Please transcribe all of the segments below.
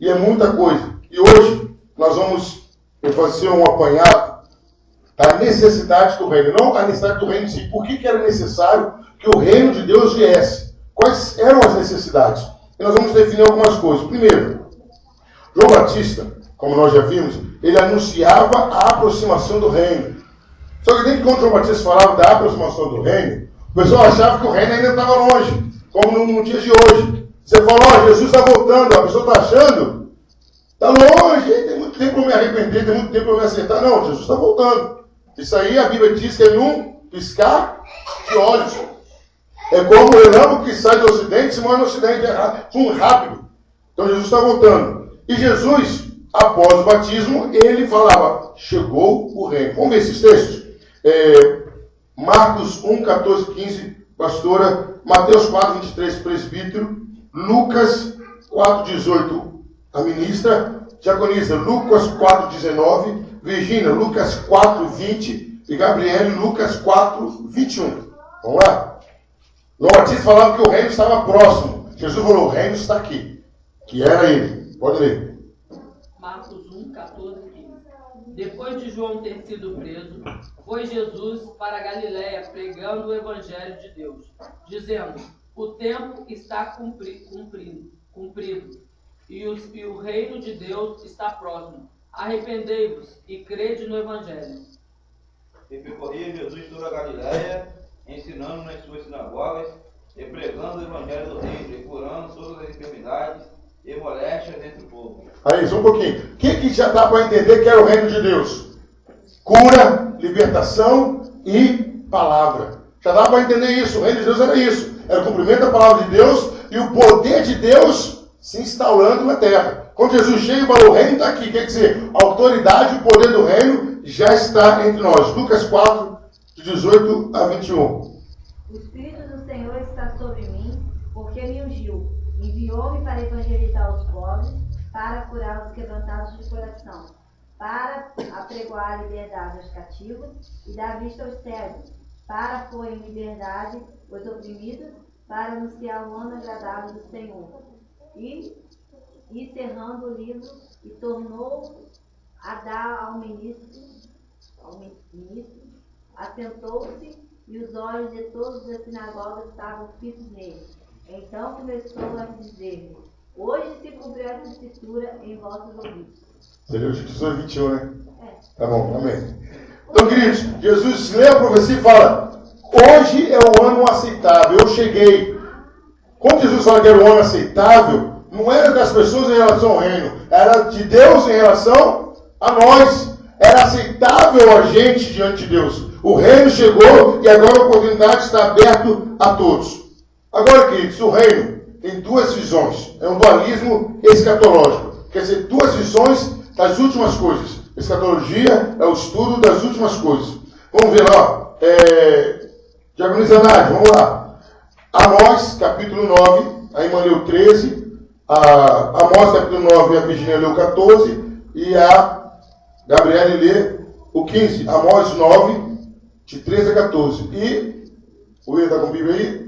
E é muita coisa. E hoje nós vamos fazer um apanhado da necessidade do reino. Não a necessidade do reino em si. Por que era necessário que o reino de Deus viesse? Quais eram as necessidades? E nós vamos definir algumas coisas. Primeiro, João Batista, como nós já vimos, ele anunciava a aproximação do reino. Só que desde quando João Batista falava da aproximação do reino, o pessoal achava que o reino ainda estava longe, como no dia de hoje. Você falou, Jesus está voltando, a pessoa está achando, está longe, tem muito tempo para me arrepender, tem muito tempo para me acertar. Não, Jesus está voltando. Isso aí a Bíblia diz que é num piscar de olhos. É como o relâmpago que sai do ocidente, se move no ocidente, rápido. Então Jesus está voltando. E Jesus, após o batismo, ele falava, chegou o reino. Vamos ver esses textos? Marcos 1, 14, 15, pastora. Mateus 4, 23, presbítero. Lucas 4, 18, a ministra. Diaconisa, Lucas 4, 19. Virgínia, Lucas 4, 20. E Gabriele, Lucas 4, 21. Vamos lá? João Batista falava que o reino estava próximo. Jesus falou, o reino está aqui. Que era ele. Pode ler. Marcos 1, 14, 15. Depois de João ter sido preso, foi Jesus para a Galiléia pregando o evangelho de Deus, dizendo, o tempo está cumprido e o reino de Deus está próximo. Arrependei-vos e crede no evangelho. E percorria Jesus toda a Galiléia, ensinando nas suas sinagogas, e pregando o evangelho do reino, e curando todas as enfermidades e moléstias entre o povo. Aí, só um pouquinho. O que já dá para entender que era o reino de Deus? Cura, libertação e palavra. Já dá para entender isso. O reino de Deus era isso. Era o cumprimento da palavra de Deus e o poder de Deus se instalando na terra. Quando Jesus chega e fala, o reino está aqui. Quer dizer, a autoridade e o poder do reino já está entre nós. Lucas 4, de 18 a 21. O Espírito do Senhor está sobre mim, porque me ungiu. Enviou-me para evangelizar os pobres, para curar os quebrantados de coração, para apregoar a liberdade aos cativos e dar vista aos cegos, para pôr em liberdade os oprimidos, para anunciar o ano agradável do Senhor. E, cerrando o livro, e tornou a dar ao ministro, assentou-se, e os olhos de todos da sinagoga estavam fitos nele. Então começou a dizer, hoje se cumpriu essa escritura em vossos ouvidos. Você leu de 18 a 21, né? Tá bom, amém. Então, queridos, Jesus lê a profecia e fala, hoje é o ano aceitável, eu cheguei. Quando Jesus fala que era o ano aceitável, não era das pessoas em relação ao reino, era de Deus em relação a nós. Era aceitável a gente diante de Deus. O reino chegou e agora a oportunidade está aberta a todos. Agora, queridos, o reino tem duas visões. É um dualismo escatológico. Quer dizer, duas visões das últimas coisas. Escatologia é o estudo das últimas coisas. Vamos ver lá. Diaconisa Nádia, vamos lá. Amós, capítulo 9. A irmã leu 13. Amós, capítulo 9, a Virgínia leu 14. E a Gabriele lê o 15. Amós 9, de 13 a 14. E o William está com a Bíblia aí?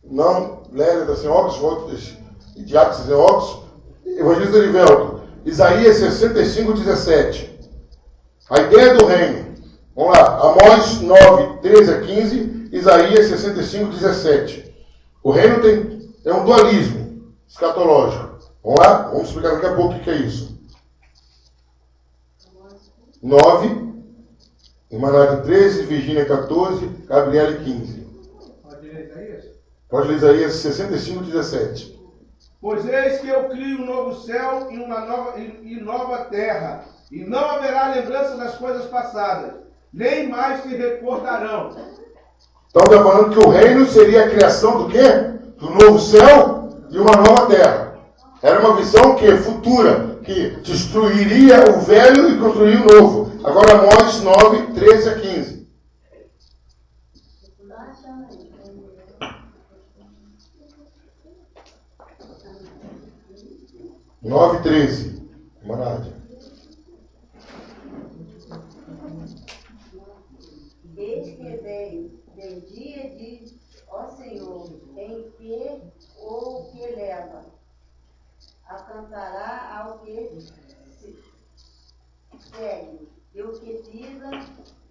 Não, Lélia está sem óculos, Diácono sem óculos, Evangelista Erivelto, Isaías 65, 17. A ideia do reino. Vamos lá, Amós 9, 13 a 15, Isaías 65, 17. O reino é um dualismo escatológico. Vamos lá? Vamos explicar daqui a pouco o que é isso. 9, Emanuel 13, Virgínia 14, Gabriele 15. Pode ler Isaías 65, 17. Pois eis que eu crio um novo céu e nova terra, e não haverá lembrança das coisas passadas, nem mais se recordarão. Então está falando que o reino seria a criação do quê? Do novo céu e uma nova terra. Era uma visão que futura, que destruiria o velho e construiria o novo. Agora Amós 9, 13 a 15. 9, 13. Maravilha. Desde que vem dia, diz, ó Senhor, em que ou que leva a alcançará ao que segue, e o que pisa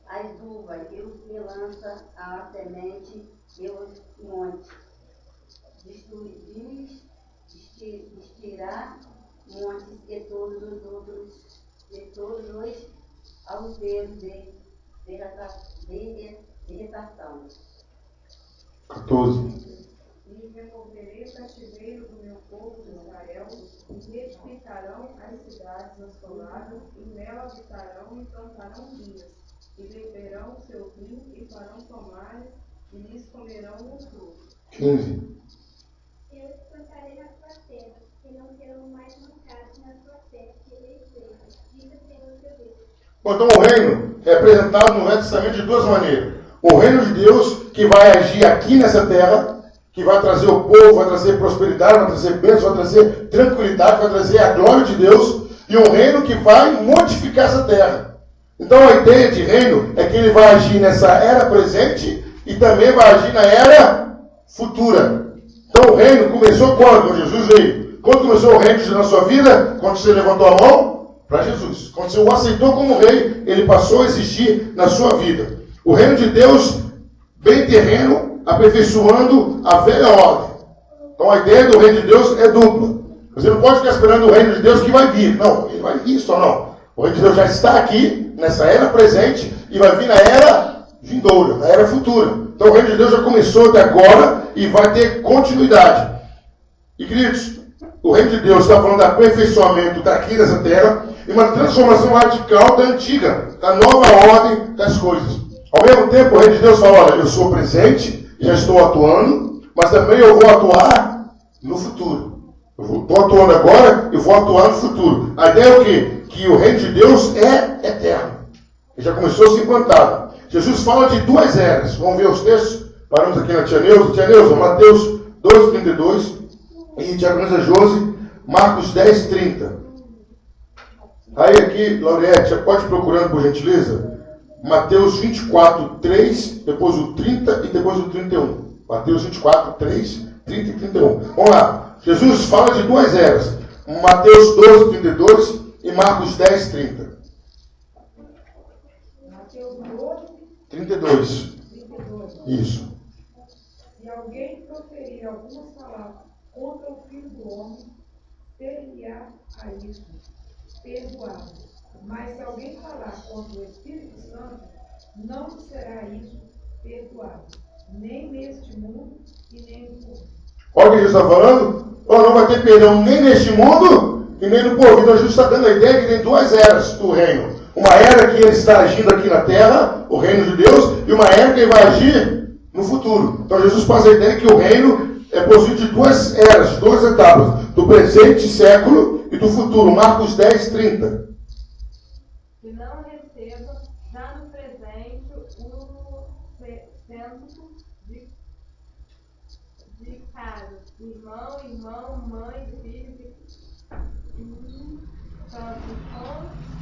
as uvas, e o que lança a semente e os montes. Destruirá montes e todos os outros, e todos os alveiros de vegetação. 14. E removerei o cativeiro do meu povo de Israel, e reedificarão as cidades assoladas, e nela habitarão e plantarão vinhas, e beberão o seu vinho, e farão pomares, e lhes comerão o fruto. 15. Eu os plantarei na sua terra, e não serão mais mancados na sua terra, que lhes seja, diz o Senhor teu Deus. Bom, então o reino é apresentado no Velho Testamento de duas maneiras. O reino de Deus, que vai agir aqui nessa terra, que vai trazer o povo, vai trazer prosperidade, vai trazer bênção, vai trazer tranquilidade, vai trazer a glória de Deus, e um reino que vai modificar essa terra. Então a ideia de reino é que ele vai agir nessa era presente e também vai agir na era futura. Então o reino começou quando Jesus veio? Quando começou o reino na sua vida? Quando você levantou a mão para Jesus. Quando você o aceitou como rei, ele passou a existir na sua vida. O reino de Deus, bem terreno, aperfeiçoando a velha ordem. Então a ideia do reino de Deus é dupla. Você não pode ficar esperando o reino de Deus que vai vir. Não, ele vai vir só não. O reino de Deus já está aqui, nessa era presente, e vai vir na era vindoura, na era futura. Então o reino de Deus já começou até agora e vai ter continuidade. E queridos, o reino de Deus está falando do aperfeiçoamento daqui nessa terra e uma transformação radical da antiga, da nova ordem das coisas. Ao mesmo tempo, o reino de Deus fala, olha, eu sou presente, já estou atuando, mas também eu vou atuar no futuro. Eu estou atuando agora e vou atuar no futuro. A ideia é o quê? Que o reino de Deus é eterno. Ele já começou a se implantar. Jesus fala de duas eras. Vamos ver os textos? Paramos aqui na Tia Neuza. Tia Neuza, Mateus 12:32 e Tia Neuza Josi, Marcos 10:30. Aí aqui, Lauriette, pode ir procurando por gentileza? Mateus 24:3, depois o 30 e depois o 31. Mateus 24:3, 30 e 31. Vamos lá. Jesus fala de duas eras. Mateus 12:32 e Marcos 10:30. Mateus 12, 32. 32. Isso. Se alguém proferir algumas palavras contra o Filho do Homem, ser-lhe-á a isso perdoado. Mas se alguém falar contra o Espírito Santo, não será isso perdoado, nem neste mundo e nem no porvir. Olha o que Jesus está falando. Não vai ter perdão nem neste mundo e nem no porvir. Então Jesus está dando a ideia que tem duas eras do reino. Uma era que ele está agindo aqui na terra, o reino de Deus, e uma era que ele vai agir no futuro. Então Jesus passa a ideia que o reino é possuído de duas eras, de duas etapas, do presente século e do futuro. Marcos 10:30. Que não receba já no presente o centro de casa, irmão, mãe, filho, tanto com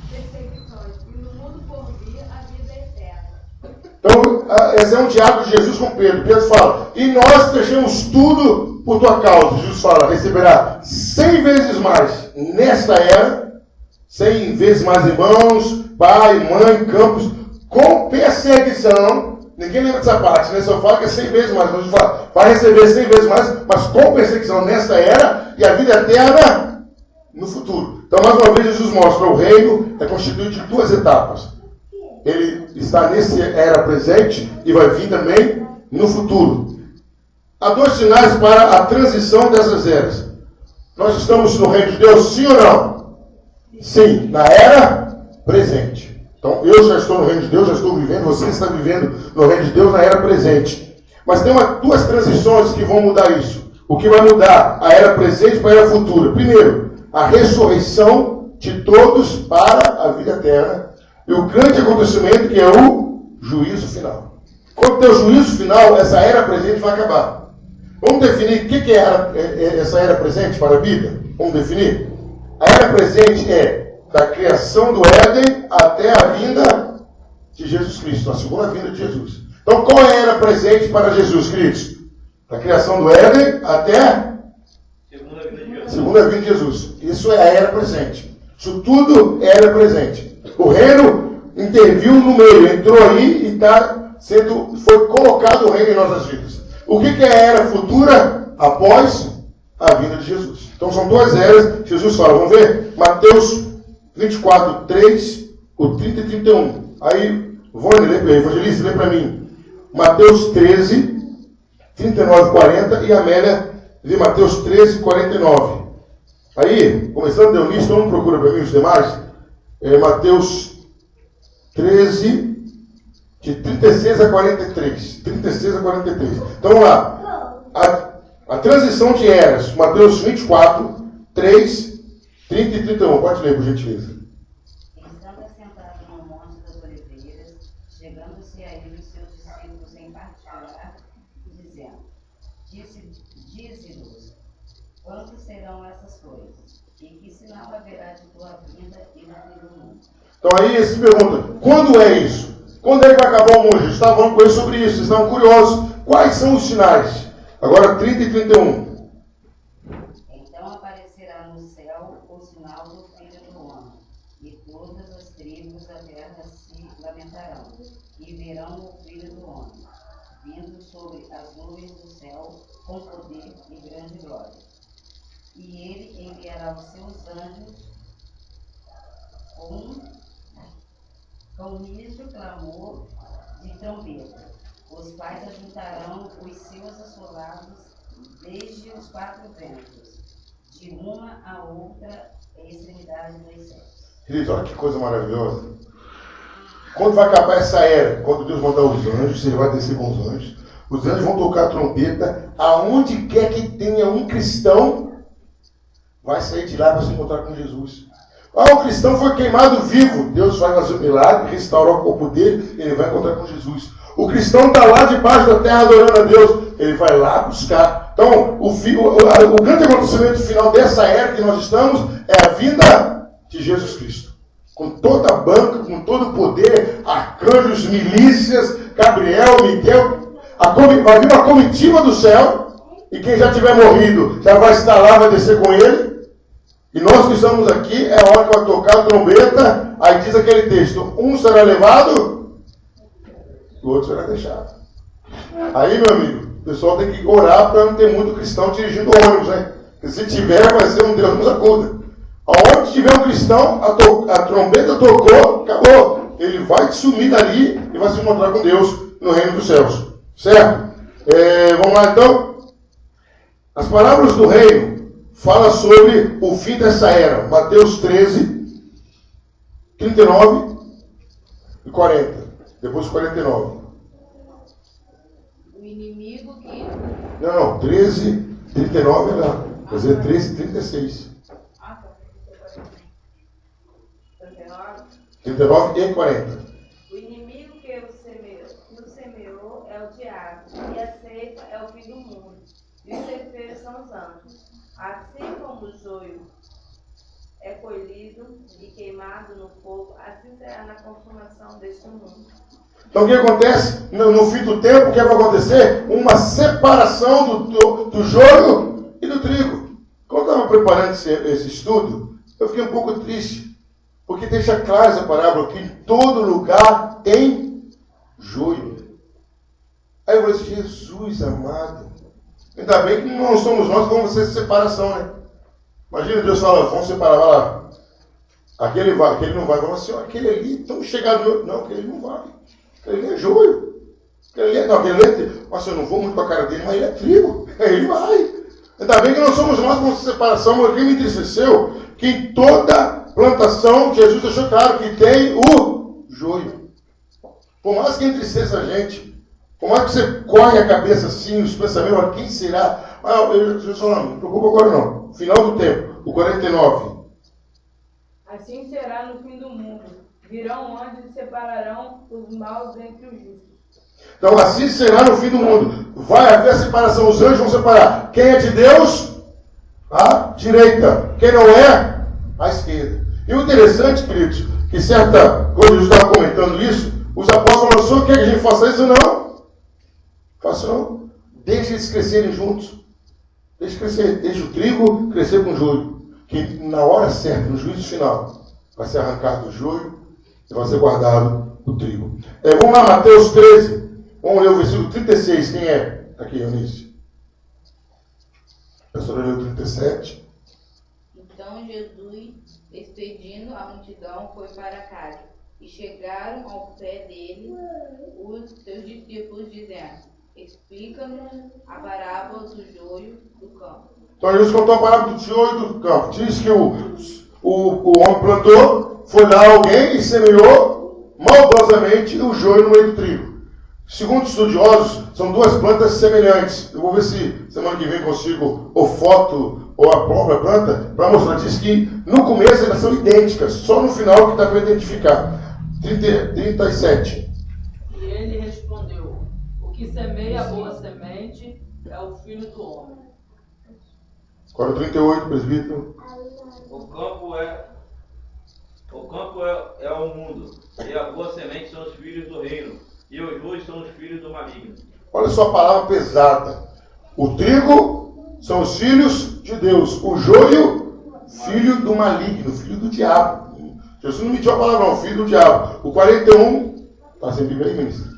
perseguições, e no mundo por vir a vida eterna. Então, esse é um diálogo de Jesus com Pedro. Pedro fala, e nós deixamos tudo por tua causa. Jesus fala, receberá 100 vezes mais nesta era, 100 vezes mais irmãos, pai, mãe, campos, com perseguição. Ninguém lembra dessa parte, né? Só fala que é 100 vezes mais. Então, Jesus fala, vai receber 100 vezes mais, mas com perseguição nesta era e a vida eterna no futuro. Então, mais uma vez, Jesus mostra o reino é constituído de duas etapas. Ele está nessa era presente e vai vir também no futuro. Há dois sinais para a transição dessas eras. Nós estamos no reino de Deus, sim ou não? Sim, na era presente. Então, eu já estou no reino de Deus, já estou vivendo, você está vivendo no reino de Deus na era presente. Mas tem duas transições que vão mudar isso. O que vai mudar a era presente para a era futura? Primeiro, a ressurreição de todos para a vida eterna. E o grande acontecimento que é o juízo final. Quando tem o juízo final, essa era presente vai acabar. Vamos definir o que é essa era presente para a vida? Vamos definir? A era presente é da criação do Éden até a vinda de Jesus Cristo, a segunda vinda de Jesus. Então, qual é a era presente para Jesus, queridos? Da criação do Éden até segunda vinda de Jesus. Segunda vinda de Jesus. Isso é a era presente. Isso tudo é era presente. O reino interviu no meio, entrou aí e foi colocado o reino em nossas vidas. O que é a era futura? Após a vinda de Jesus. Então são duas eras. Jesus fala, vamos ver? Mateus 24, 3, o 30 e 31. Aí, evangelista, lê para mim. Mateus 13, 39 e 40 e a Amélia lê Mateus 13, 49. Aí, começando deu nisso, então não procura para mim os demais. Mateus 13, de 36 a 43. 36 a 43. Então vamos lá. A transição de eras. Mateus 24, 3, 30 e 31. Pode ler, por gentileza. Estando assentado no Monte das Oliveiras, chegando-se a ele os seus discípulos em particular, dizendo, dize-nos, quando serão essas coisas? E que sinal haverá de tua vinda e do fim do mundo? Então aí eles se perguntam, quando é isso? Quando é que vai acabar o mundo? Eles estavam falando com eles sobre isso, eles estavam curiosos. Quais são os sinais? Agora 30 e 31. Então aparecerá no céu o sinal do Filho do Homem, e todas as tribos da terra se lamentarão, e verão o Filho do Homem, vindo sobre as nuvens do céu, com poder e grande glória. E ele enviará os seus anjos com nítido clamor de trombeta. Os pais ajuntarão os seus assolados desde os quatro ventos, de uma a outra extremidade dos céus. Queridos, olha que coisa maravilhosa. Quando vai acabar essa era? Quando Deus mandar os anjos, ele vai descer com os anjos. Os anjos vão tocar a trombeta. Aonde quer que tenha um cristão, vai sair de lá para se encontrar com Jesus. O cristão foi queimado vivo. Deus vai fazer um milagre, restaurar o corpo dele, ele vai encontrar com Jesus. O cristão está lá debaixo da terra adorando a Deus, ele vai lá buscar. Então, o grande acontecimento final dessa era que nós estamos é a vinda de Jesus Cristo. Com toda a banca, com todo o poder, arcanjos, milícias, Gabriel, Miguel, vai vir uma comitiva do céu, e quem já tiver morrido já vai estar lá, vai descer com ele. E nós que estamos aqui, é a hora que vai tocar a trombeta, aí diz aquele texto, um será levado, o outro será deixado. Aí, meu amigo, o pessoal tem que orar para não ter muito cristão dirigindo ônibus, né? Porque se tiver, vai ser um Deus nos acuda. Aonde tiver um cristão, a trombeta tocou, acabou. Ele vai sumir dali e vai se encontrar com Deus no reino dos céus. Certo? Vamos lá, então. As palavras do reino fala sobre o fim dessa era. Mateus 13, 39 e 40. Depois 49. O inimigo que... Não, 13, 39 é lá. Quer dizer, 13, 36. 39 e 40. O inimigo que nos semeou é o diabo, e a ceifa é o fim do mundo, e os ceifeiros são os anjos. Assim como o joio é colhido e queimado no fogo, assim será na consumação deste mundo. Então o que acontece? No fim do tempo, o que vai acontecer? Uma separação do joio e do trigo. Quando eu estava preparando esse estudo, eu fiquei um pouco triste. Porque deixa clara essa parábola que em todo lugar tem joio. Aí eu falei assim, Jesus amado. Ainda bem que não somos nós que vamos fazer essa separação, né? Imagina Deus fala, vamos separar, vai lá. Aquele vai, aquele não vai. Vamos assim, ó, aquele ali, tão chegado. Não, aquele não vai. Aquele ali é joio. Aquele ali é... Nossa, eu não vou muito com a cara dele, mas ele é trigo. Ele vai. Ainda bem que não somos nós que vamos fazer separação, mas o que me entristeceu, que em toda plantação, Jesus deixou claro que tem o joio. Por mais que entristeça a gente, por mais que você corre a cabeça assim, os pensamentos, quem será? Jesus falou, não preocupa agora não. Final do tempo, o 49. Assim será no fim do mundo. Virão anjos e separarão os maus dentre os justos. Então assim será no fim do mundo. Vai haver a separação, os anjos vão separar. Quem é de Deus? À direita. Quem não é? À esquerda. E o interessante, queridos, que quando Jesus estava comentando isso, os apóstolos falaram, senhor, quer que a gente faça isso? Não. Faça não. Deixe eles crescerem juntos. Deixa crescer, deixa o trigo crescer com o joio. Que na hora certa, no juízo final, vai ser arrancado o joio e vai ser guardado o trigo. Vamos lá, Mateus 13. Vamos ler o versículo 36. Quem é? Aqui, Eunice. A pessoa leu 37. Então Jesus, despedindo a multidão, foi para casa. E chegaram ao pé dele os seus discípulos, dizendo: explica-nos a parábola do joio do campo. Então Jesus contou a parábola do joio do campo. Diz que o homem plantou, foi lá alguém e semeou maldosamente o joio no meio do trigo. Segundo estudiosos, são duas plantas semelhantes. Eu vou ver se semana que vem consigo ou foto ou a própria planta para mostrar. Diz que no começo elas são idênticas, só no final que dá para identificar. 37. E ele respondeu: o que semeia a boa semente é o Filho do Homem. Agora 38, presbítero. O campo é o mundo, e a boa semente são os filhos do reino, e os joios são os filhos do maligno. Olha só a palavra pesada. O trigo são os filhos de Deus. O joio, filho do maligno, filho do diabo. Jesus não mediu a palavra não, filho do diabo. O 41, está sem Bíblia aí, ministro?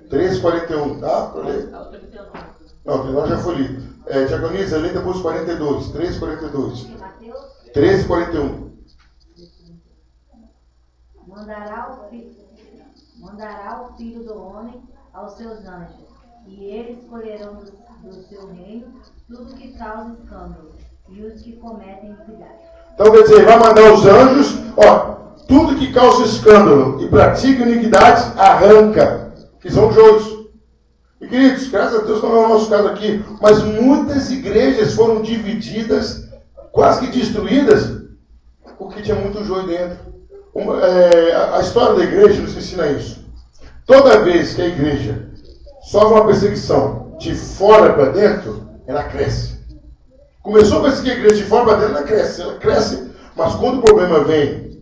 13:41, tá? Para ler. Não, o 39 já foi lido. Diaconisa, lê depois 42, 13:42. 13:41. Mandará o Filho do Homem aos seus anjos, e eles escolherão do seu reino tudo que causa escândalo e os que cometem iniquidade. Então quer dizer, vai mandar os anjos, tudo que causa escândalo e pratica iniquidades, arranca, que são joios. E queridos, graças a Deus não é o nosso caso aqui, mas muitas igrejas foram divididas, quase que destruídas, porque tinha muito joio dentro. A história da igreja nos ensina isso. Toda vez que a igreja sofre uma perseguição de fora para dentro, ela cresce. Começou a perseguir a igreja de fora para dentro, ela cresce, mas quando o problema vem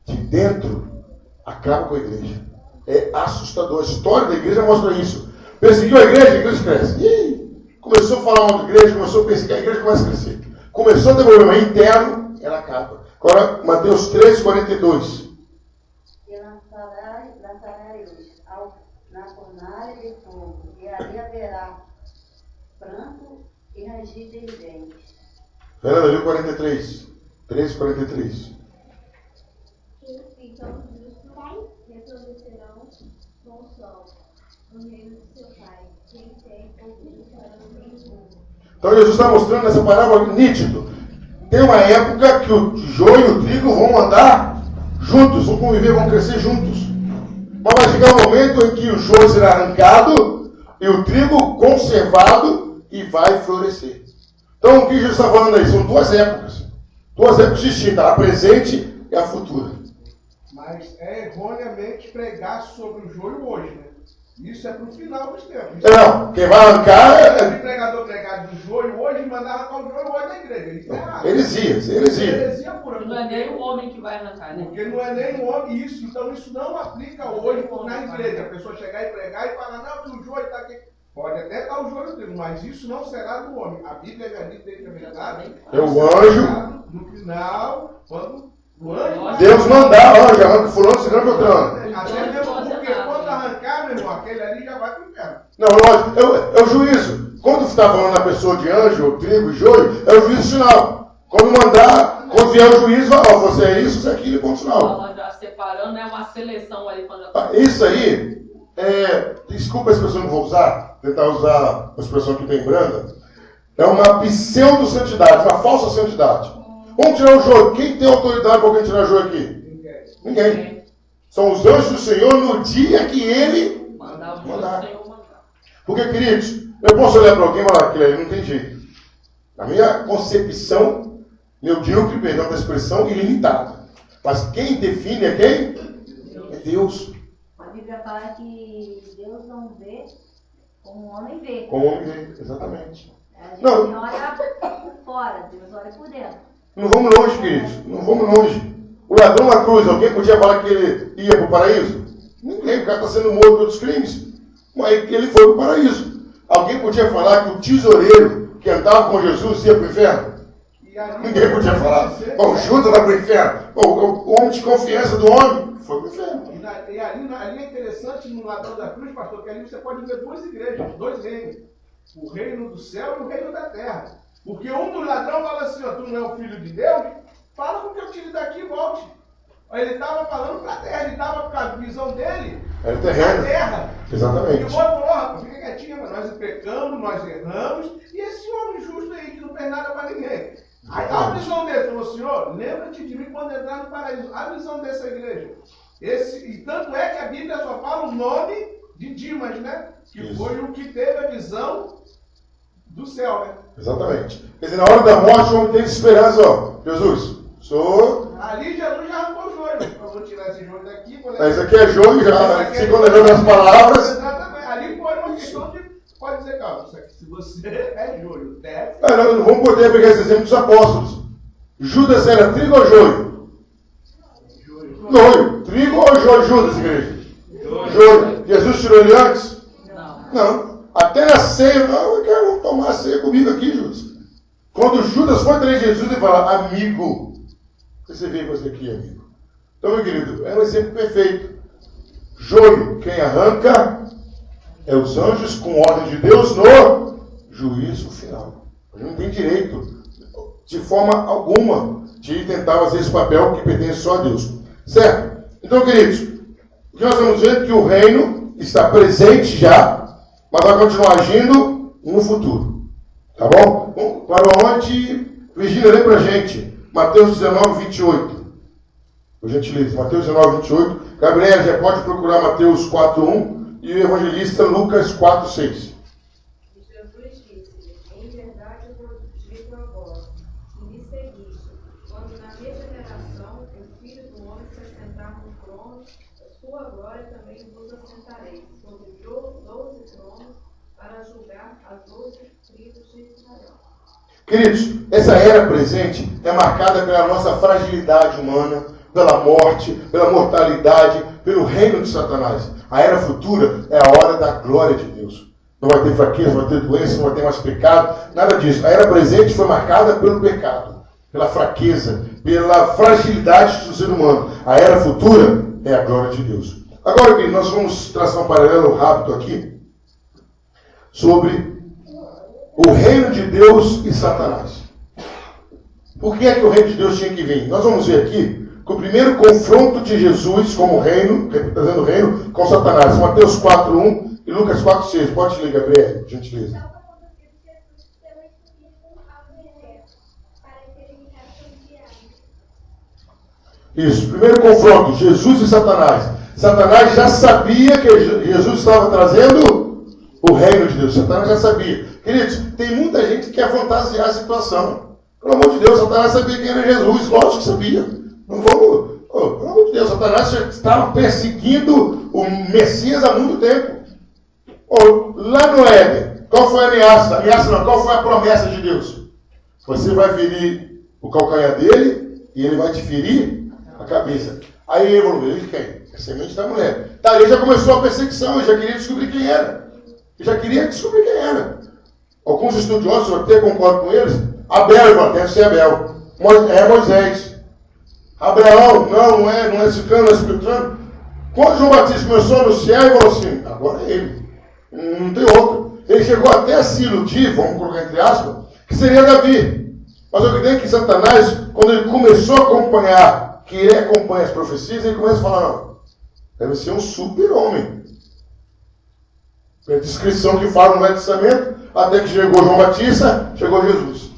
de dentro, acaba com a igreja. É assustador. A história da igreja mostra isso. Perseguiu a igreja cresce. Começou a falar mal da igreja, começou a perseguir, a igreja começa a crescer. Começou a ter problema interno, ela acaba. Agora, Mateus 13:42. E lançarei-os na fornalha de fogo, e ali haverá pranto e ranger de dentes. Fernanda, leu 43. 13:43. Então os justos resplandecerão com o sol, no reino de seu Pai. Quem tem ouvido para ouvir o povo. Então Jesus está mostrando nessa parábola nítido. Tem uma época que o joio e o trigo vão andar juntos, vão conviver, vão crescer juntos. Mas vai chegar um momento em que o joio será arrancado e o trigo conservado e vai florescer. Então o que Jesus está falando aí? São duas épocas distintas, a presente e a futura. Mas é erroneamente pregar sobre o joio hoje, né? Isso é para o final dos tempos. Não, quem vai arrancar O pregador pregado do joio hoje e mandar arrancar o joio hoje da igreja. Isso é errado. Heresia. Pura. Não é nem o homem que vai arrancar, né? Porque não é nem o homem isso. Então isso não aplica hoje na igreja. A pessoa chegar e pregar e falar, não, que o joio está aqui. Pode até estar o joio dele, mas isso não será do homem. A Bíblia já diz que é verdade. É o anjo. No final, quando o anjo. Deus mandar, anjo, arranca fulano, ciclano, beltrano. Até mesmo porque quando arrancar, meu irmão, aquele ali já vai para o inferno. Não, lógico, é o juízo. Quando você está falando na pessoa de anjo, trigo e joio, é o juízo final. Quando mandar, quando vier o juízo, você é isso, você é aquilo e ponto final. Já separando, né? Uma seleção aí. Isso aí, desculpa a expressão que eu vou usar, tentar usar a expressão que tem branda, é uma pseudo-santidade, uma falsa santidade. Vamos tirar o joio. Quem tem autoridade para alguém tirar o joio aqui? Ninguém. São os anjos do Senhor no dia que Ele mandar. Porque, queridos, eu posso olhar para alguém e falar, aquilo ali não tem jeito. Na minha concepção, medíocre, perdão da expressão, ilimitada. Mas quem define é quem? É Deus. A Bíblia fala que Deus não vê como o homem vê. Como o homem vê, exatamente. A gente olha por fora, Deus olha por dentro. Não vamos longe, queridos. Não vamos longe. O ladrão na cruz, alguém podia falar que ele ia para o paraíso? Ninguém, o cara está sendo morto por outros crimes. Mas ele foi para o paraíso. Alguém podia falar que o tesoureiro que andava com Jesus ia para o inferno? Ninguém podia falar. O Judas vai para o inferno. O homem de confiança do homem foi para o inferno. E ali é interessante, no ladrão da cruz, pastor, que ali você pode ver duas igrejas, dois reinos. O reino do céu e o reino da terra. Porque um dos ladrões fala assim, ó, tu não é o filho de Deus? Fala com que eu tire daqui e volte. Ele estava falando para a terra, ele estava com a visão dele. Era terreno. Terra. Exatamente. E o outro falou, rapaz, fica quietinho, mas nós pecamos, nós erramos. E esse homem justo aí que não fez nada para ninguém. Aí a visão dele falou, Senhor, lembra-te de mim quando entrar no paraíso. A visão dessa igreja. E tanto é que a Bíblia só fala o nome de Dimas, né? Que foi o que teve a visão do céu, né? Exatamente. Quer dizer, na hora da morte, o homem tem esperança, ó. Jesus, sou... Ali Jesus já arrancou o joio. Eu vou tirar esse joio daqui. Isso aqui é joio já, segundo as palavras. Exatamente. Ali foi uma questão de... Pode dizer, calma, isso aqui, se você é joio, desce... Não vamos poder pegar esse exemplo dos apóstolos. Judas era trigo ou joio? Joio. Trigo ou joio? Judas, igreja? Joio. Jesus tirou ele antes? Não. Até na ceia, eu quero tomar a ceia comigo aqui, Judas. Quando Judas foi atrás de Jesus e falar, amigo, o que você veio fazer aqui, amigo? Então, meu querido, é um exemplo perfeito. Joio, quem arranca é os anjos com ordem de Deus no juízo final. A gente não tem direito, de forma alguma, de tentar fazer esse papel que pertence só a Deus. Certo? Então, queridos, o que nós estamos vendo é que o reino está presente já, mas vai continuar agindo no futuro. Tá bom? Para onde? Virgínia, lê pra gente. Mateus 19, 28. Por gentileza. Mateus 19, 28. Gabriel, já pode procurar Mateus 4, 1. E o evangelista Lucas 4, 6. Jesus disse, em verdade eu vos digo a vós, que me seguiste, quando na minha geração o Filho do Homem se assentar no trono, a sua glória também vos assentarei, sobre 12 tronos, para julgar as 12 tribos de Israel. Queridos, essa era presente é marcada pela nossa fragilidade humana, pela morte, pela mortalidade, pelo reino de Satanás. A era futura é a hora da glória de Deus. Não vai ter fraqueza, não vai ter doença, não vai ter mais pecado, nada disso. A era presente foi marcada pelo pecado, pela fraqueza, pela fragilidade do ser humano. A era futura é a glória de Deus. Agora, nós vamos traçar um paralelo rápido aqui sobre o reino de Deus e Satanás. Por que é que o reino de Deus tinha que vir? Nós vamos ver aqui que o primeiro confronto de Jesus como reino, representando o reino, com Satanás. Mateus 4, 1 e Lucas 4, 6. Pode ler, Gabriel, por gentileza. Isso, primeiro confronto, Jesus e Satanás. Satanás já sabia que Jesus estava trazendo o reino de Deus. Satanás já sabia. Queridos, tem muita gente que quer fantasiar a situação. Pelo amor de Deus, Satanás sabia quem era Jesus. Lógico que sabia. Não vamos... pelo amor de Deus, Satanás já estava perseguindo o Messias há muito tempo. Lá no Éden, qual foi a ameaça? Ameaça não, qual foi a promessa de Deus? Você vai ferir o calcanhar dele e ele vai te ferir a cabeça. Aí ele falou, ele quem? A semente da mulher. Tá, ele já começou a perseguição, ele já queria descobrir quem era. Ele já queria descobrir quem era. Alguns estudiosos, eu até concordo com eles, Abel, deve ser Abel. É Moisés. Abraão, não é ciclano, não é espirituano. Quando João Batista começou a anunciar, ele falou assim, agora é ele. Não tem outro. Ele chegou até a se iludir, vamos colocar entre aspas, que seria Davi. Mas eu acredito que Satanás, quando ele começou a acompanhar, que ele acompanha as profecias, ele começa a falar, não, deve ser um super-homem. A descrição que fala no Velho Testamento, até que chegou João Batista, chegou Jesus.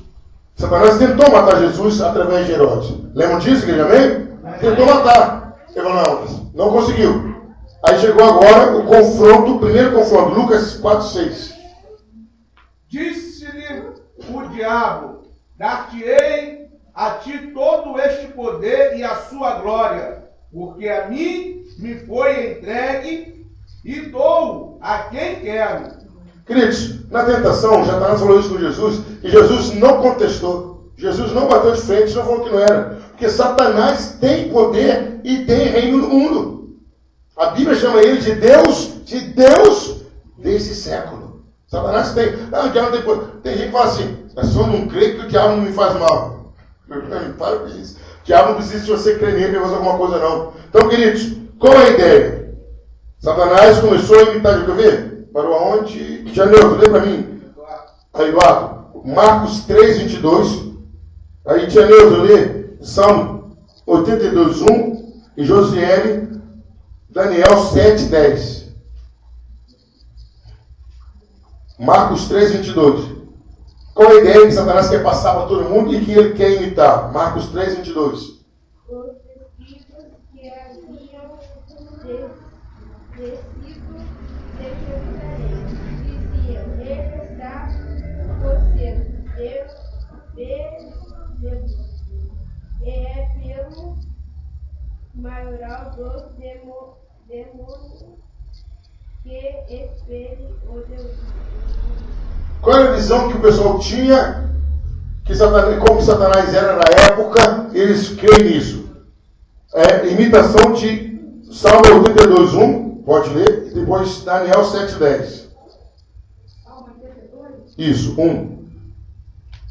Satanás tentou matar Jesus através de Herodes. Lembram disso, igreja? Amém? Tentou matar. Ele falou, não conseguiu. Aí chegou agora o confronto, o primeiro confronto, Lucas 4, 6. Disse-lhe o diabo, dar-te-ei a ti todo este poder e a sua glória, porque a mim me foi entregue e dou a quem quero. Queridos, na tentação, Satanás falou isso com Jesus, e Jesus não contestou. Jesus não bateu de frente, não falou que não era. Porque Satanás tem poder e tem reino no mundo. A Bíblia chama ele de Deus desse século. Satanás tem. Não, o diabo tem gente que fala assim, é só não crer que o diabo não me faz mal. Para com isso. O diabo não precisa de você crer nele para fazer alguma coisa, não. Então, queridos, qual é a ideia? Satanás começou a imitar, quer ver? Parou aonde? Janeu, lê para mim. Aí, Eduardo. Marcos 3, 22. Aí, Janeu, lê. Salmo 82, 1. E Josiele, Daniel 7, 10. Marcos 3, 22. Qual é a ideia que Satanás quer passar para todo mundo e que ele quer imitar? Marcos 3, 22. Os discípulos que haviam descido de Jerusalém diziam: Ele está por Deus, e é pelo maioral dos demônios que expele o Deus. Qual era a visão que o pessoal tinha, que Satanás, como Satanás era na época, eles creem nisso? Imitação de Salmo 82, 1, pode ler, e depois Daniel 7, 10. Salmo 82. Isso, 1.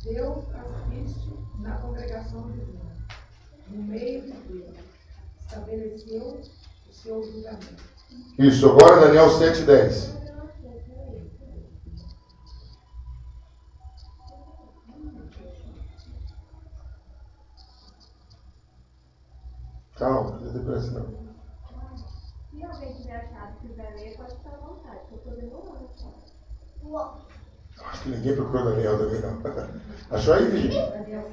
Deus assiste na congregação divina, no meio de Deus, estabeleceu o seu julgamento. Isso, agora Daniel 7, 10. Calma, não tem pressa não. Se alguém tiver achado que quiser ler, pode ficar à vontade, eu estou demorando. Acho que ninguém procurou Daniel também não. Achou aí, Vivi? Daniel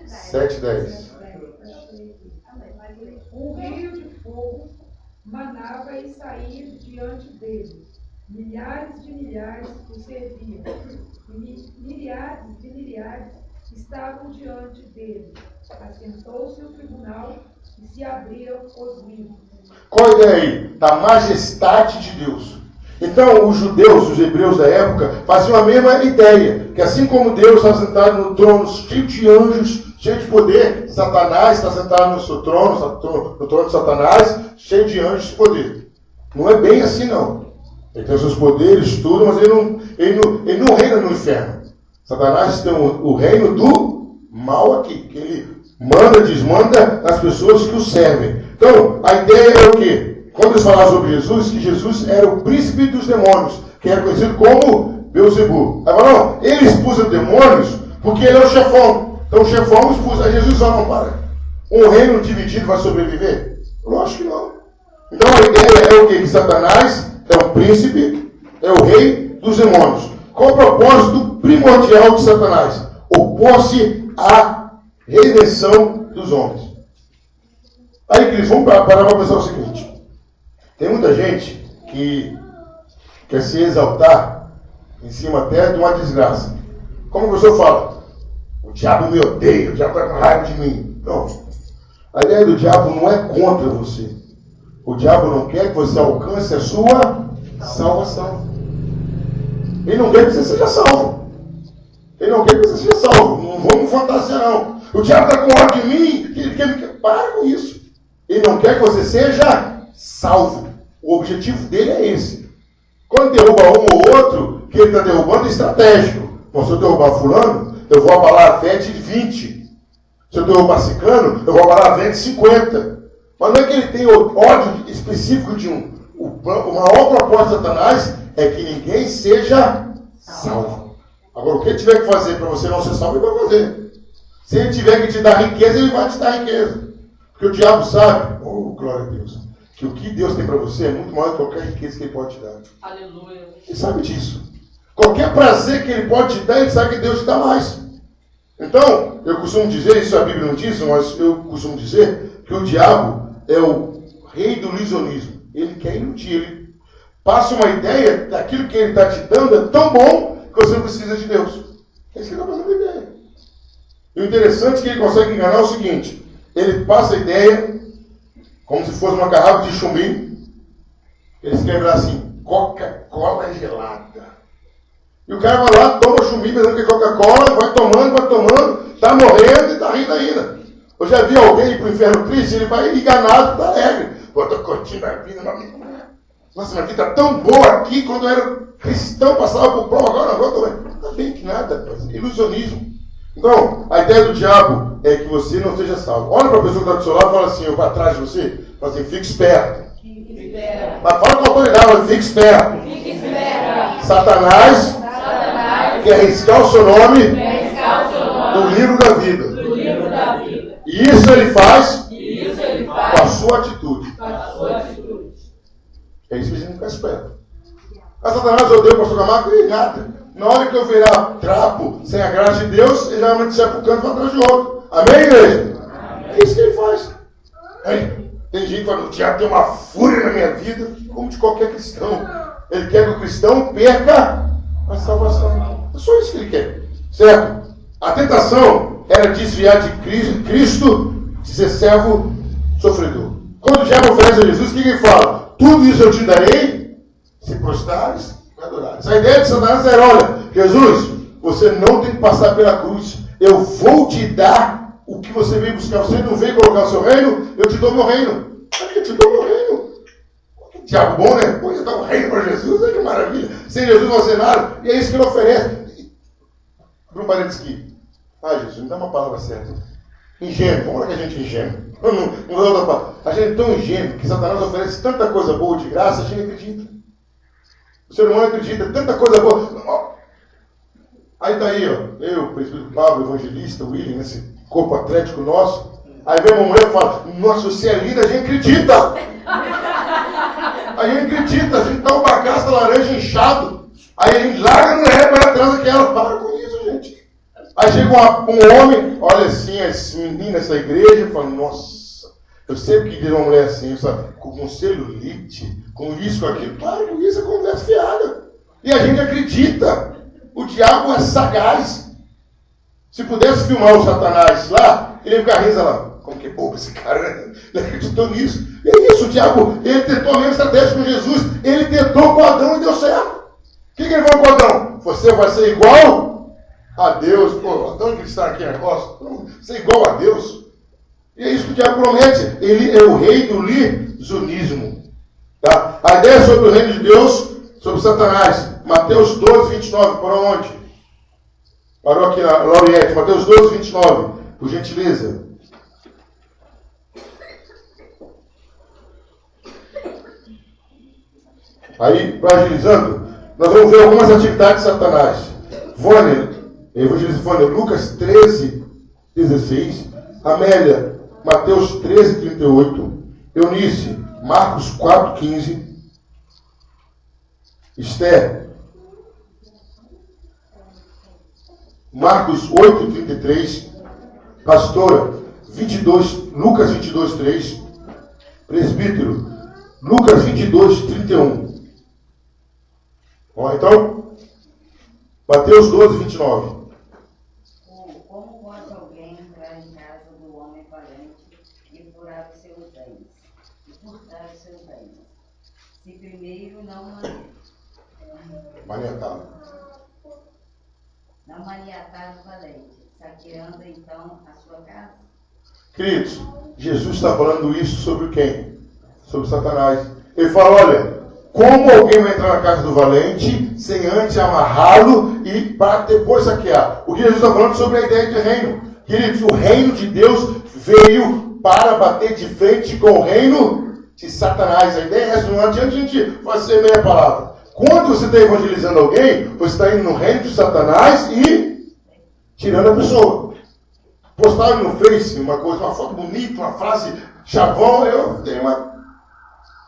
7, 10. Um rio de fogo manava e saía diante dele. Milhares de milhares o serviam. E milhares de milhares estavam diante dele. Assentou-se o tribunal e se abriram os livros. Qual a ideia aí? Da majestade de Deus. Então, os judeus, os hebreus da época, faziam a mesma ideia. Que assim como Deus está sentado no trono cheio de anjos, cheio de poder, Satanás está sentado no seu trono, no trono de Satanás, cheio de anjos de poder. Não é bem assim, não. Ele tem os seus poderes, tudo, mas ele não reina no inferno. Satanás tem o reino do mal aqui, que ele manda, desmanda as pessoas que o servem. Então, a ideia é o quê? Quando eles falaram sobre Jesus, que Jesus era o príncipe dos demônios, que era conhecido como Beelzebub. Aí falaram, não, ele expulsa demônios porque ele é o chefão. Então o chefão expulsa. Aí Jesus só não para. Um reino dividido vai sobreviver? Lógico que não. Então a ideia é o quê? Que Satanás é o príncipe, é o rei dos demônios. Qual o propósito primordial de Satanás? Opor-se à redenção dos homens. Aí, queridos, vamos parar para pensar o seguinte. Tem muita gente que quer se exaltar em cima até de uma desgraça. Como o professor fala, o diabo me odeia, o diabo está com raiva de mim. Não. A ideia do diabo não é contra você. O diabo não quer que você alcance a sua salvação. Ele não quer que você seja salvo. Ele não quer que você seja salvo. Não vamos fantasiar, não. O diabo está com ódio de mim. Ele quer me... Para com isso. Ele não quer que você seja salvo. O objetivo dele é esse. Quando derruba um ou outro, que ele está derrubando é estratégico. Bom, se eu derrubar fulano, eu vou abalar a fé de 20. Se eu derrubar ciclano, eu vou abalar a fé de 50. Mas não é que ele tem ódio específico de um. O maior propósito de Satanás é que ninguém seja salvo. Agora, o que ele tiver que fazer para você não ser salvo, ele vai fazer. Se ele tiver que te dar riqueza, ele vai te dar riqueza. Porque o diabo sabe, oh, glória a Deus, que o que Deus tem para você é muito maior do que qualquer riqueza que ele pode te dar. Aleluia. Ele sabe disso. Qualquer prazer que ele pode te dar, ele sabe que Deus te dá mais. Então, eu costumo dizer, isso a Bíblia não diz, mas eu costumo dizer que o diabo é o rei do ilusionismo. Ele quer iludir, ele passa uma ideia daquilo que ele está te dando é tão bom que você não precisa de Deus. É isso que ele está passando a ideia. E o interessante é que ele consegue enganar o seguinte, ele passa a ideia como se fosse uma garrafa de chumbo. Ele escreve lá assim, Coca-Cola gelada. E o cara vai lá, toma chumbinho, pensando que é Coca-Cola, vai tomando, tá morrendo e tá rindo ainda. Eu já vi alguém ir pro inferno triste, ele vai enganado, tá alegre. Pô, eu tô curtindo a vida, nossa, minha vida tá tão boa aqui, quando eu era Cristão passava por prova, agora também. Não bem que nada, ilusionismo. Então, a ideia do diabo é que você não seja salvo. Olha para a pessoa que está do seu lado e fala assim, eu para trás de você, fala assim, fique esperto. Mas fala com autoridade, mas fique esperto. Satanás quer riscar o seu nome do livro da vida. E isso ele faz com a sua atitude. É isso que a gente não fica esperto. A Satanás odeia o pastor Camargo e nada. Na hora que eu virar trapo sem a graça de Deus, ele já vai me deixar para o canto e vai atrás de outro. Amém, igreja? Amém. É isso que ele faz. Aí, tem gente que fala, o diabo tem uma fúria na minha vida, como de qualquer cristão. Ele quer que o cristão perca a salvação. É só isso que ele quer. Certo? A tentação era desviar de Cristo, de ser servo sofredor. Quando o diabo oferece a Jesus, o que ele fala? Tudo isso eu te darei, se prostrares e adorares. A ideia de Satanás era, olha, Jesus, você não tem que passar pela cruz. Eu vou te dar o que você veio buscar. Você não veio colocar o seu reino, eu te dou meu reino. Eu te dou meu reino. Que diabo bom, né? Pô, eu dar um reino para Jesus, que maravilha. Sem Jesus não vai ser nada. E é isso que ele oferece. Abre um parênteses aqui. Jesus, me dá uma palavra certa. Ingênuo. Como é que a gente é ingênuo? Não dá outra palavra. A gente é tão ingênuo que Satanás oferece tanta coisa boa de graça, a gente acredita. O ser humano acredita, tanta coisa boa. Aí tá aí, ó, eu, o presbítero Pablo, evangelista, o William, nesse corpo atlético nosso. Aí vem uma mulher e fala, nossa, você é linda, a gente acredita. A gente acredita, a gente dá um bagaço da laranja inchado. Aí a gente larga no ré para atrás daquela. Para com isso, gente. Aí chega um homem, olha assim, esse menino nessa igreja, e fala, nossa, eu sempre quis ver uma mulher assim, sabe, com celulite, com isso, com aquilo. Para com isso, é conversa fiada. E a gente acredita. O diabo é sagaz. Se pudesse filmar o Satanás lá, ele ia ficar rindo lá. Como que é bobo esse cara? Ele acreditou nisso. E é isso, o diabo, ele tentou a mesma estratégia com Jesus. Ele tentou com Adão e deu certo. O que ele falou com Adão? Você vai ser igual a Deus. Pô, Adão que está aqui negócio. Ser igual a Deus. E é isso que o diabo promete. Ele é o rei do lisonismo. Tá? A ideia sobre o reino de Deus, sobre Satanás. Mateus 12, 29. Para onde? Parou aqui na Lauriette. Mateus 12, 29. Por gentileza. Aí, para agilizando, nós vamos ver algumas atividades de Satanás. Vônia, evangelista Vônia, Lucas 13, 16. Amélia, Mateus 13, 38. Eunice, Marcos 4, 15. Esther, Marcos 8, 33. Pastora, 22, Lucas 22, 3. Presbítero, Lucas 22, 31. Ó, então, Mateus 12, 29. Como pode alguém entrar em casa do homem valente e furtar os seus bens? Se primeiro não maniatar o valente, saqueando então a sua casa? Queridos, Jesus está falando isso sobre quem? Sobre Satanás. Ele fala, olha, como alguém vai entrar na casa do valente sem antes amarrá-lo e para depois saquear? O que Jesus está falando sobre a ideia de reino. Queridos, o reino de Deus veio para bater de frente com o reino de Satanás. A ideia é essa, não adianta a gente fazer meia palavra. Quando você está evangelizando alguém, você está indo no reino de Satanás e tirando a pessoa. Postaram no Face uma coisa, uma foto bonita, uma frase chavão, eu dei uma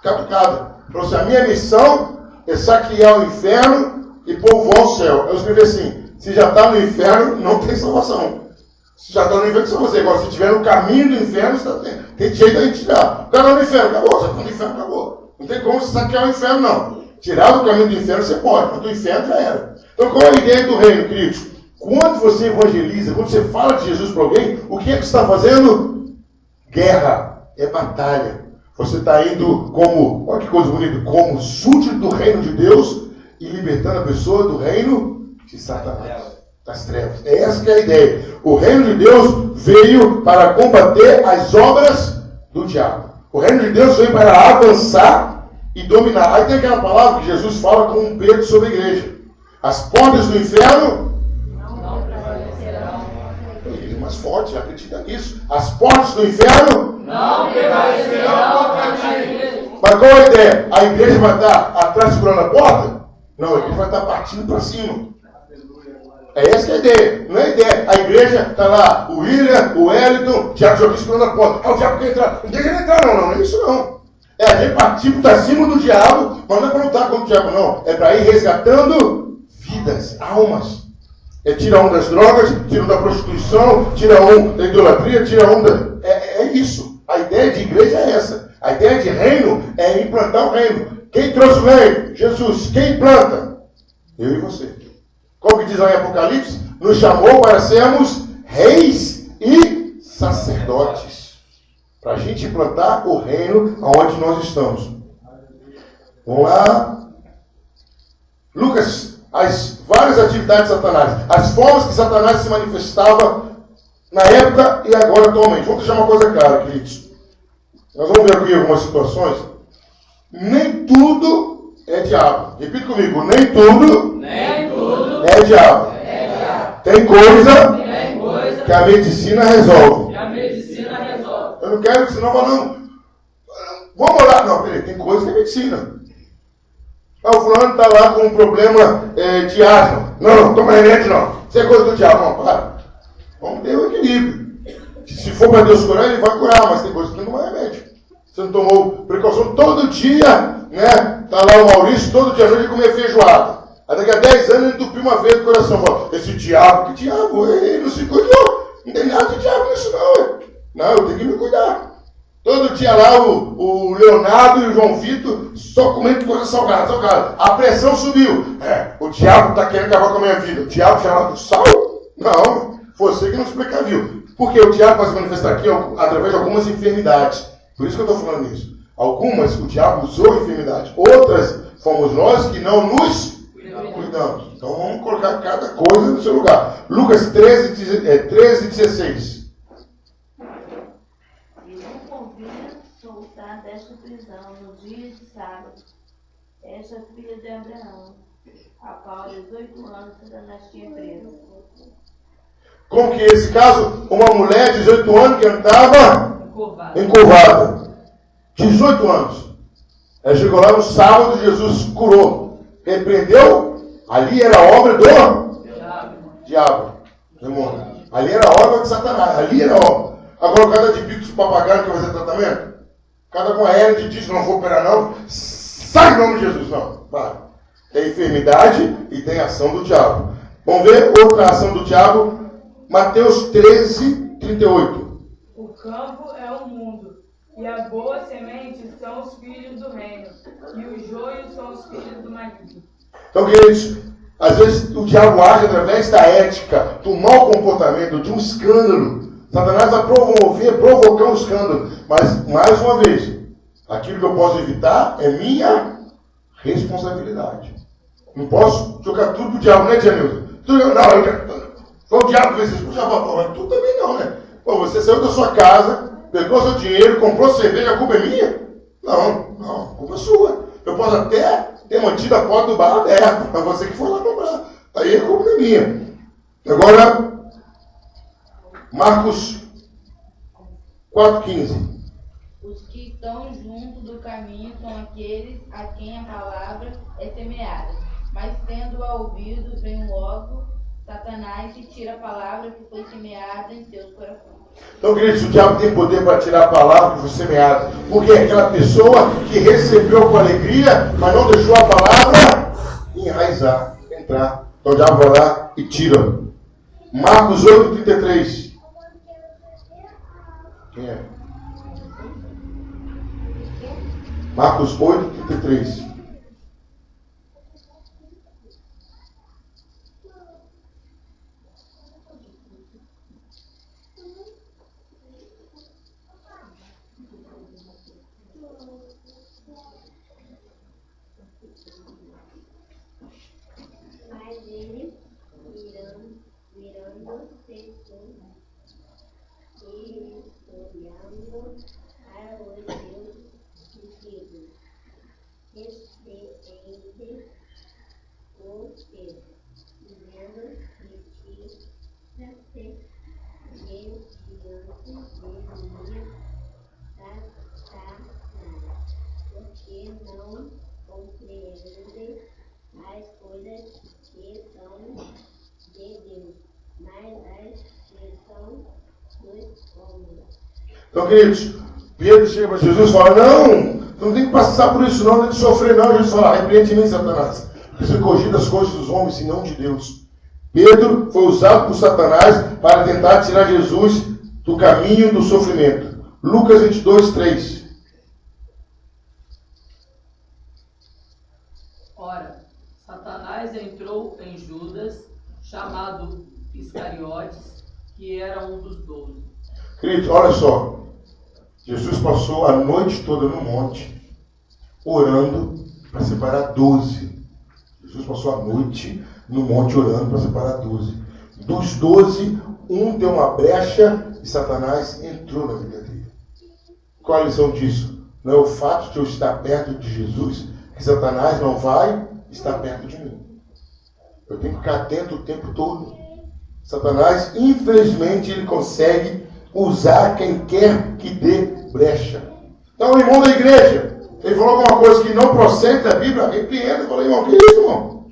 catucada. Falou assim, a minha missão é saquear o inferno e povoar o céu. Eu escrevi assim, se já está no inferno, não tem salvação. Se já está no inferno, só você. Agora, se estiver no caminho do inferno, você tem jeito de tirar. O cara no inferno, acabou. Já está no inferno, acabou. Não tem como você saquear o inferno, não. Tirar do caminho do inferno você pode, mas do inferno já era. Então, qual é a ideia do reino, queridos? Quando você evangeliza, quando você fala de Jesus para alguém, o que é que você está fazendo? Guerra, é batalha. Você está indo como, olha que coisa bonita, como súdito do reino de Deus e libertando a pessoa do reino de Satanás, das trevas. Essa que é a ideia. O reino de Deus veio para combater as obras do diabo. O reino de Deus veio para avançar e dominar. Aí tem aquela palavra que Jesus fala com Pedro sobre a igreja. As portas do inferno Não prevalecerão. a igreja mais forte, acredita nisso. As portas do inferno Não prevalecerão contra a igreja. Mas qual é a ideia? A igreja vai estar atrás segurando a porta? Não, a igreja vai estar partindo para cima. É essa que é a ideia. Não é a ideia. A igreja está lá, o William, o Wellington, o Tiago Joaquim segurando a porta. O diabo quer entrar. Não deixa ele entrar, não é isso não. É a gente partir para cima do diabo, mas não é para lutar contra o diabo, não. É para ir resgatando vidas, almas. É tira um das drogas, tira um da prostituição, tira um da idolatria, tira um da... É isso. A ideia de igreja é essa. A ideia de reino é implantar o reino. Quem trouxe o reino? Jesus. Quem planta? Eu e você. Como que diz lá em Apocalipse? Nos chamou para sermos reis e sacerdotes. Para a gente implantar o reino aonde nós estamos. Vamos lá. Lucas, as várias atividades de Satanás. As formas que Satanás se manifestava na época e agora atualmente. Vamos deixar uma coisa clara, queridos. Nós vamos ver aqui algumas situações. Nem tudo é diabo. Repita comigo. Nem tudo é diabo. Tem coisa que a medicina resolve. Eu não quero que senão não. Vamos orar. Não, peraí. Tem coisa que é medicina. O fulano está lá com um problema de asma. Não, toma remédio não. Isso é coisa do diabo. Não, para. Vamos ter um equilíbrio. Se for para Deus curar, ele vai curar, mas tem coisa que não é remédio. Você não tomou precaução todo dia, né? Está lá o Maurício, todo dia à noite ele comia feijoada. Aí daqui a 10 anos ele entupiu uma vez no coração. Fala, esse diabo, que diabo? Ele não se cuidou. Não tem nada de diabo nisso não. Não, eu tenho que me cuidar. Todo dia lá o Leonardo e o João Vitor só comendo coisa salgada. A pressão subiu. O diabo está querendo acabar com a minha vida. O diabo chamado sal? Não, você que não se precaviu. Porque o diabo vai se manifestar aqui através de algumas enfermidades. Por isso que eu estou falando isso. Algumas o diabo usou enfermidade. Outras fomos nós que não nos cuidamos. Então vamos colocar cada coisa no seu lugar. Lucas 13:16. E não convinha soltar desta prisão no dia de sábado esta filha de Abraão, a qual há 18 anos Satanás tinha preso. Como que esse caso? Uma mulher de 18 anos que andava encurvada. 18 anos. Ela chegou lá no sábado, Jesus curou. Repreendeu. Ali era a obra do diabo. Demônio. Ali era a obra de Satanás. Ali era a obra. Agora, cada de picos papagaio que vai fazer tratamento, cada com a hérnia diz, não vou operar não, sai em nome de Jesus. Não, para. Tem enfermidade e tem ação do diabo. Vamos ver outra ação do diabo. Mateus 13:38. O campo é o mundo, e a boa semente são os filhos do reino, e os joios são os filhos do maligno. Então, queridos, às vezes o diabo age através da ética, do mau comportamento, de um escândalo. Satanás vai provocar um escândalo. Mas, mais uma vez, aquilo que eu posso evitar é minha responsabilidade. Não posso jogar tudo pro diabo, né, Tia Nilza? Foi o diabo que fez isso. Mas tu também não, né? Pô, você saiu da sua casa, pegou seu dinheiro, comprou cerveja, a culpa é minha? Não, a culpa é sua. Eu posso até ter mantido a porta do bar aberta, mas você que foi lá comprar. Aí a culpa é minha. Agora, Marcos 4:15. Os que estão junto do caminho são aqueles a quem a palavra é semeada. Mas tendo-a ouvido, vem logo Satanás e tira a palavra que foi semeada em seus corações. Então, queridos, o diabo tem poder para tirar a palavra que foi semeada. Porque é aquela pessoa que recebeu com alegria, mas não deixou a palavra enraizar, entrar. Então o diabo vai lá e tira. Marcos 8:33. Quem é? Marcos 8:33. Mas ele, virando-se e olhando para os seus discípulos, Então, queridos, Pedro chega para Jesus e fala, não, tu não tem que passar por isso não, tem que sofrer não. Jesus fala, repreende-me, Satanás. Você cogita as coisas dos homens e não de Deus. Pedro foi usado por Satanás para tentar tirar Jesus do caminho do sofrimento. Lucas 22, 3. Ora, Satanás entrou em Judas, chamado Iscariotes, que era um dos 12. Queridos, olha só. Jesus passou a noite toda no monte, orando para separar 12. Jesus passou a noite no monte orando para separar 12. Dos 12, um deu uma brecha e Satanás entrou na vida dele. Qual a lição disso? Não é o fato de eu estar perto de Jesus que Satanás não vai estar perto de mim. Eu tenho que ficar atento o tempo todo. Satanás, infelizmente, ele consegue usar quem quer que dê brecha. Então, o irmão da igreja, ele falou alguma coisa que não procede da Bíblia, repreenda. Eu falei, irmão, que isso, irmão?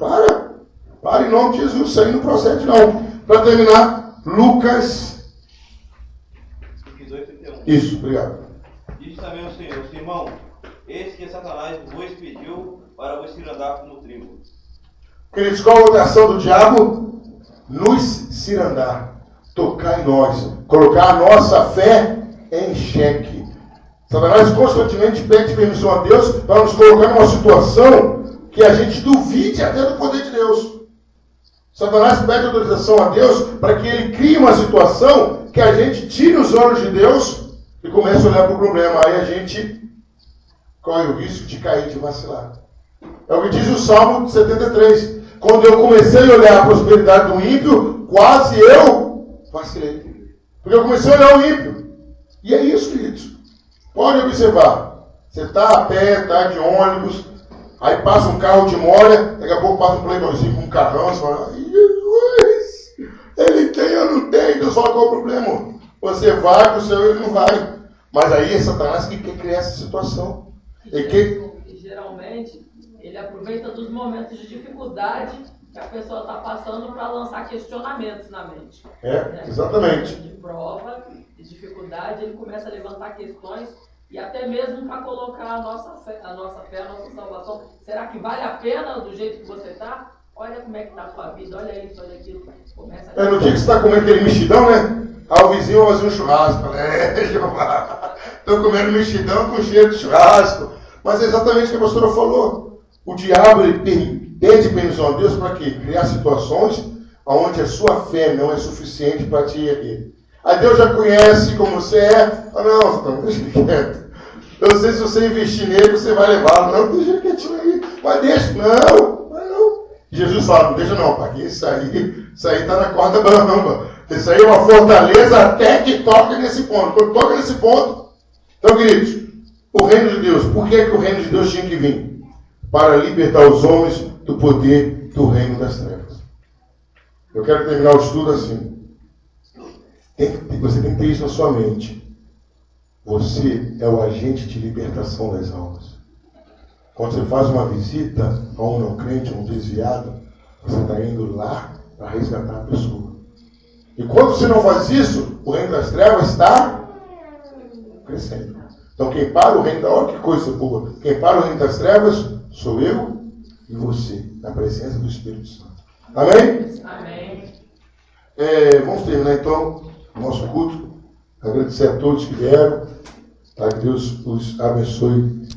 Para em nome de Jesus, isso aí não procede não. Para terminar, Lucas 22, 31. Isso, obrigado. Disse também o Senhor, Simão, eis que Satanás vos pediu para vos cirandar como trigo. Queridos, qual a outra ação do diabo? Nos cirandar, tocar em nós, colocar a nossa fé em xeque. Satanás constantemente pede permissão a Deus para nos colocar numa situação que a gente duvide até do poder de Deus. Satanás pede autorização a Deus para que ele crie uma situação que a gente tire os olhos de Deus e comece a olhar para o problema. Aí a gente corre o risco de cair, de vacilar. É o que diz o Salmo 73. Quando eu comecei a olhar a prosperidade do ímpio, quase eu vacilei. Porque eu comecei a olhar o ímpio. E é isso, queridos. Pode observar. Você está a pé, está de ônibus, aí passa um carro de molha, daqui a pouco passa um playboyzinho com um carrão, você fala, Jesus, ele tem ou não tem? Deus fala, qual é o problema? Você vai para o céu, ele não vai. Mas aí é Satanás que quer criar essa situação. E geralmente, ele aproveita dos momentos de dificuldade que a pessoa está passando para lançar questionamentos na mente. Exatamente. De prova, de dificuldade, ele começa a levantar questões e até mesmo para colocar a nossa fé, a nossa salvação. Será que vale a pena do jeito que você está? Olha como é que está a sua vida, olha isso, olha aquilo. Começa a... No dia que você está comendo aquele mexidão, né? Aí o vizinho vai fazer um churrasco. Jeová, estou comendo mexidão com cheiro de churrasco. Mas é exatamente o que a pastora falou. O diabo, ele pede permissão a Deus para quê? Criar situações onde a sua fé não é suficiente para te erguer. Aí Deus já conhece como você é. Não, deixa quieto. Eu sei se você investir nele, você vai levá-lo. Não, deixa quietinho aí. Mas deixa. Não, vai não. Jesus fala, não deixa não, pai. Isso aí está na corda bamba. Isso aí é uma fortaleza até que toca nesse ponto. Quando toca nesse ponto. Então, queridos, o reino de Deus. Por que o reino de Deus tinha que vir? Para libertar os homens do poder do reino das trevas. Eu quero terminar o estudo assim. Você tem que ter isso na sua mente. Você é o agente de libertação das almas. Quando você faz uma visita a um não crente, a um desviado, você está indo lá para resgatar a pessoa. E quando você não faz isso, o reino das trevas está crescendo. Então quem para o reino da hora, que coisa boa. Quem para o reino das trevas sou eu e você, na presença do Espírito Santo. Amém? Amém. Vamos terminar então o nosso culto. Agradecer a todos que vieram. Que Deus os abençoe